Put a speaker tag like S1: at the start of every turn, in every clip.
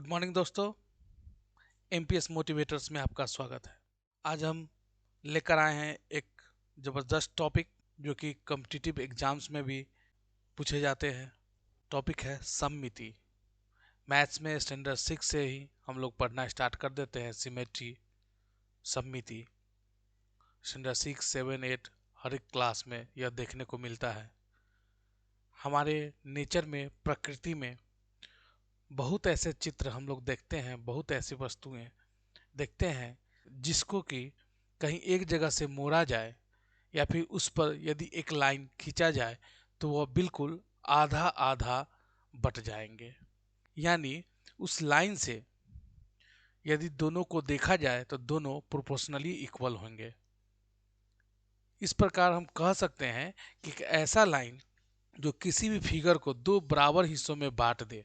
S1: Good morning दोस्तों, MPS motivators में आपका स्वागत है। आज हम लेकर आए हैं एक ज़बरदस्त टॉपिक जो कि कॉम्पिटिटिव एग्जाम्स में भी पूछे जाते हैं। टॉपिक है सममिति। मैथ्स में स्टैंडर्ड 6 से ही हम लोग पढ़ना स्टार्ट कर देते हैं सिमेट्री, सममिति। स्टैंडर्ड 6, 7, 8 हर एक क्लास में यह देखने को मिलता है। हमारे नेचर में, प्रकृति में बहुत ऐसे चित्र हम लोग देखते हैं, बहुत ऐसी वस्तुएं देखते हैं जिसको कि कहीं एक जगह से मोड़ा जाए या फिर उस पर यदि एक लाइन खींचा जाए तो वह बिल्कुल आधा आधा बट जाएंगे। यानी उस लाइन से यदि दोनों को देखा जाए तो दोनों प्रोपोर्शनली इक्वल होंगे। इस प्रकार हम कह सकते हैं कि एक ऐसा लाइन जो किसी भी फिगर को दो बराबर हिस्सों में बांट दे,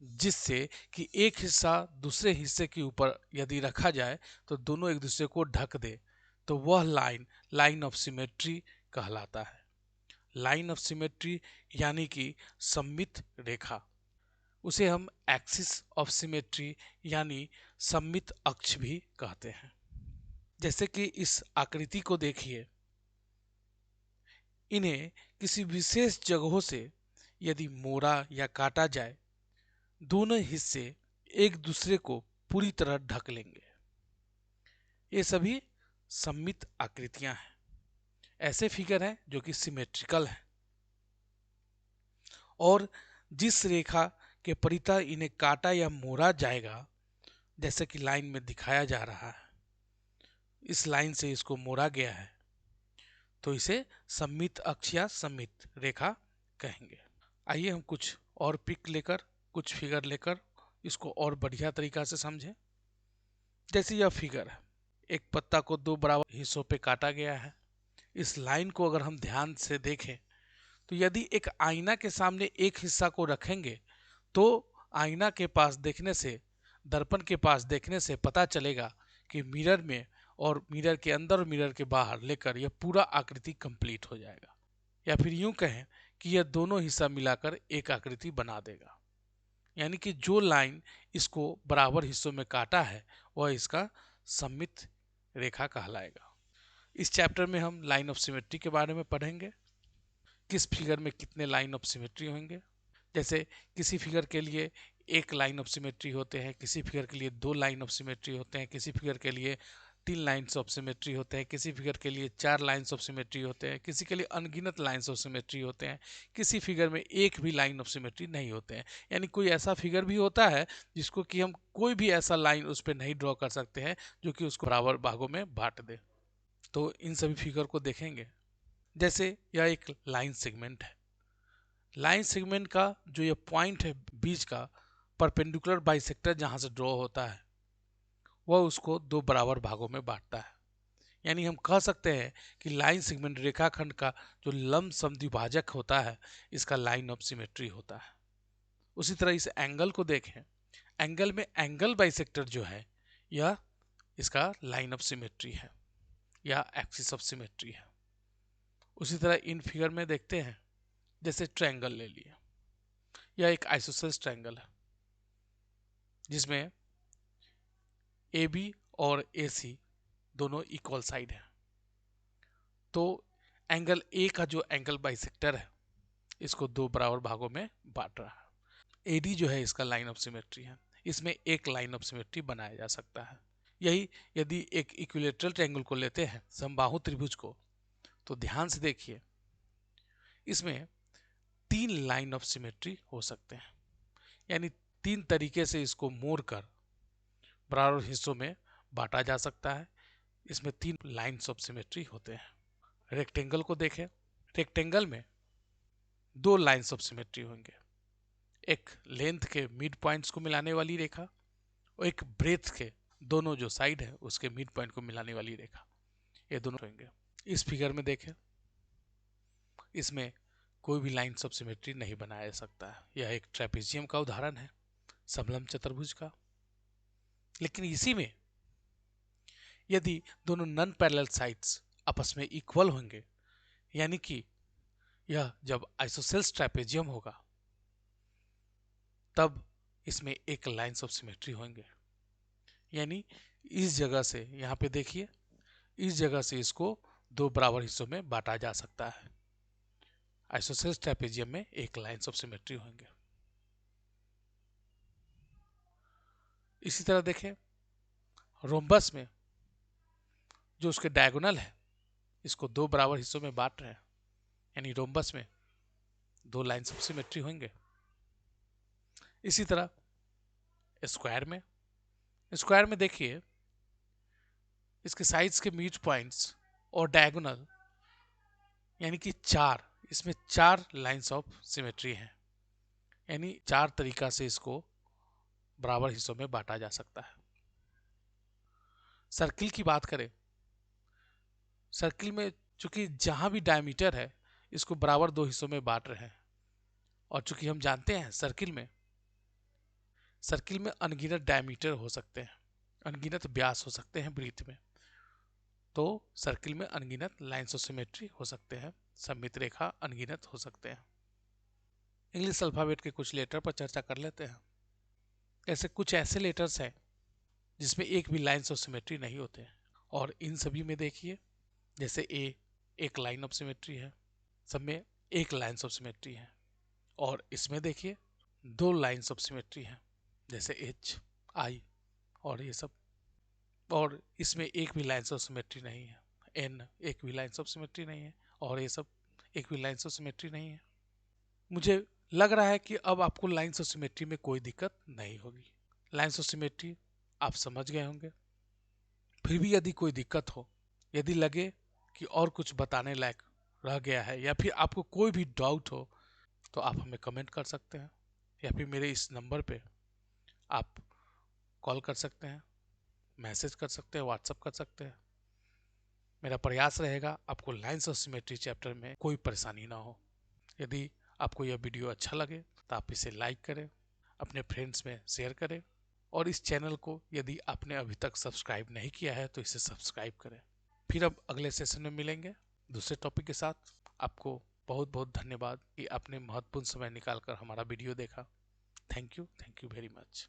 S1: जिससे कि एक हिस्सा दूसरे हिस्से के ऊपर यदि रखा जाए तो दोनों एक दूसरे को ढक दे, तो वह लाइन लाइन ऑफ सिमेट्री कहलाता है। लाइन ऑफ सिमेट्री यानी कि सममित रेखा। उसे हम एक्सिस ऑफ सिमेट्री यानी सममित अक्ष भी कहते हैं। जैसे कि इस आकृति को देखिए, इन्हें किसी विशेष जगहों से यदि मोड़ा या काटा जाए, दोनों हिस्से एक दूसरे को पूरी तरह ढक लेंगे। ये सभी सममित आकृतियां हैं। ऐसे फिगर हैं जो कि सिमेट्रिकल हैं और जिस रेखा के परितः इन्हें काटा या मोड़ा जाएगा, जैसे कि लाइन में दिखाया जा रहा है, इस लाइन से इसको मोड़ा गया है तो इसे सममित अक्ष या सममित रेखा कहेंगे। आइए हम कुछ और पिक लेकर, कुछ फिगर लेकर इसको और बढ़िया तरीका से समझें। जैसे यह फिगर है, एक पत्ता को दो बराबर हिस्सों पे काटा गया है। इस लाइन को अगर हम ध्यान से देखें तो यदि एक आईना के सामने एक हिस्सा को रखेंगे तो आईना के पास देखने से, दर्पण के पास देखने से पता चलेगा कि मिरर में और मिरर के अंदर और मिरर के बाहर लेकर यह पूरा आकृति कंप्लीट हो जाएगा। या फिर यूं कहें कि यह दोनों हिस्सा मिलाकर एक आकृति बना देगा। यानी कि जो लाइन इसको बराबर हिस्सों में काटा है वह इसका सममित रेखा कहलाएगा। इस चैप्टर में हम लाइन ऑफ सिमेट्री के बारे में पढ़ेंगे। किस फिगर में कितने लाइन ऑफ सिमेट्री होंगे। जैसे किसी फिगर के लिए एक लाइन ऑफ सिमेट्री होते हैं, किसी फिगर के लिए दो लाइन ऑफ सिमेट्री होते हैं, किसी फिगर के लिए तीन लाइन्स ऑफ सिमेट्री होते हैं, किसी फिगर के लिए चार लाइन्स ऑफ सिमेट्री होते हैं, किसी के लिए अनगिनत लाइन्स ऑफ सिमेट्री होते हैं, किसी फिगर में एक भी लाइन ऑफ सिमेट्री नहीं होते हैं। यानी कोई ऐसा फिगर भी होता है जिसको कि हम कोई भी ऐसा लाइन उस पर नहीं ड्रॉ कर सकते हैं जो कि उसको बराबर भागों में बांट दे। तो इन सभी फिगर को देखेंगे। जैसे यह एक लाइन सेगमेंट है। लाइन सेगमेंट का जो ये पॉइंट है बीच का, परपेंडिकुलर बाइसेक्टर जहां से ड्रॉ होता है, वह उसको दो बराबर भागों में बांटता है। यानी हम कह सकते हैं कि लाइन सेगमेंट रेखाखंड का जो लंब समद्विभाजक होता है, इसका लाइन ऑफ सिमेट्री होता है। उसी तरह इस एंगल को देखें, एंगल में एंगल बाइसेक्टर जो है यह इसका लाइन ऑफ सिमेट्री है या एक्सिस ऑफ सिमेट्री है। उसी तरह इन फिगर में देखते हैं, जैसे ट्रायंगल ले लिए, यह एक आइसोसेलेस ट्रायंगल है जिसमें ए बी और ए सी दोनों इक्वल साइड है। तो एंगल ए का जो एंगल बाइसेक्टर है इसको दो बराबर भागों में बांट रहा है। एडी जो है इसका लाइन ऑफ सिमेट्री है। इसमें एक लाइन ऑफ सिमेट्री बनाया जा सकता है। यही यदि एक इक्विलेटरल ट्रायंगल को लेते हैं, समबाहु त्रिभुज को, तो ध्यान से देखिए, इसमें तीन लाइन ऑफ सिमेट्री हो सकते हैं। यानी तीन तरीके से इसको मोड़कर बराबर हिस्सों में बांटा जा सकता है। इसमें तीन लाइंस ऑफ सिमेट्री होते हैं। रेक्टेंगल को देखें, रेक्टेंगल में दो लाइंस ऑफ सिमेट्री होंगे, एक लेंथ के मिड पॉइंट्स को मिलाने वाली रेखा और एक ब्रेथ के दोनों जो साइड है उसके मिड पॉइंट को मिलाने वाली रेखा, ये दोनों होंगे। इस फिगर में देखें, इसमें कोई भी लाइंस ऑफ सिमेट्री नहीं बनाया जा सकता है। यह एक ट्रेपेजियम का उदाहरण है, समलंब चतुर्भुज का। लेकिन इसी में यदि दोनों नॉन पैरेलल साइड्स आपस में इक्वल होंगे, यानी कि यह जब आइसोसेल्स ट्रेपेजियम होगा, तब इसमें एक लाइंस ऑफ सिमेट्री होंगे। यानी इस जगह से, यहाँ पे देखिए, इस जगह से इसको दो बराबर हिस्सों में बांटा जा सकता है। आइसोसेलेस ट्रेपेजियम में एक लाइंस ऑफ सिमेट्री होंगे। इसी तरह देखें रोम्बस में जो उसके डायगोनल है, इसको दो बराबर हिस्सों में बांट रहे हैं, यानी रोम्बस में दो लाइंस ऑफ सिमेट्री होंगे। इसी तरह स्क्वायर में देखिए इसके साइड्स के मिड पॉइंट्स और डायगोनल, यानी कि चार, इसमें चार लाइंस ऑफ सिमेट्री हैं, यानी चार तरीका से इसको बराबर हिस्सों में बांटा जा सकता है। सर्किल की बात करें, सर्किल में चूंकि जहां भी डायमीटर है इसको बराबर दो हिस्सों में बांट रहे हैं, और चूंकि हम जानते हैं सर्किल में अनगिनत डायमीटर हो सकते हैं, अनगिनत व्यास हो सकते हैं वृत्त में, तो सर्किल में अनगिनत लाइंस ऑफ सिमेट्री हो सकते हैं, सममित रेखा अनगिनत हो सकते हैं। इंग्लिश अल्फाबेट के कुछ लेटर पर चर्चा कर लेते हैं। ऐसे कुछ ऐसे लेटर्स हैं जिसमें एक भी लाइंस ऑफ सिमेट्री नहीं होते हैं, और इन सभी में देखिए जैसे ए एक लाइन ऑफ सिमेट्री है, सब में एक लाइंस ऑफ सिमेट्री है, और इसमें देखिए दो लाइंस ऑफ सिमेट्री है, जैसे एच, आई और ये सब, और इसमें एक भी लाइंस ऑफ सिमेट्री नहीं है, एन एक भी लाइंस ऑफ सिमेट्री नहीं है, और ये सब एक भी लाइंस ऑफ सिमेट्री नहीं है। मुझे लग रहा है कि अब आपको लाइंस ऑफ सिमेट्री में कोई दिक्कत नहीं होगी। लाइंस ऑफ सिमेट्री आप समझ गए होंगे। फिर भी यदि कोई दिक्कत हो, यदि लगे कि और कुछ बताने लायक रह गया है, या फिर आपको कोई भी डाउट हो, तो आप हमें कमेंट कर सकते हैं, या फिर मेरे इस नंबर पे आप कॉल कर सकते हैं, मैसेज कर सकते हैं, व्हाट्सएप कर सकते हैं। मेरा प्रयास रहेगा आपको लाइंस ऑफ सिमेट्री चैप्टर में कोई परेशानी ना हो। यदि आपको यह वीडियो अच्छा लगे तो आप इसे लाइक करें, अपने फ्रेंड्स में शेयर करें, और इस चैनल को यदि आपने अभी तक सब्सक्राइब नहीं किया है तो इसे सब्सक्राइब करें। फिर अब अगले सेशन में मिलेंगे दूसरे टॉपिक के साथ। आपको बहुत बहुत धन्यवाद कि आपने महत्वपूर्ण समय निकालकर हमारा वीडियो देखा। Thank you very much.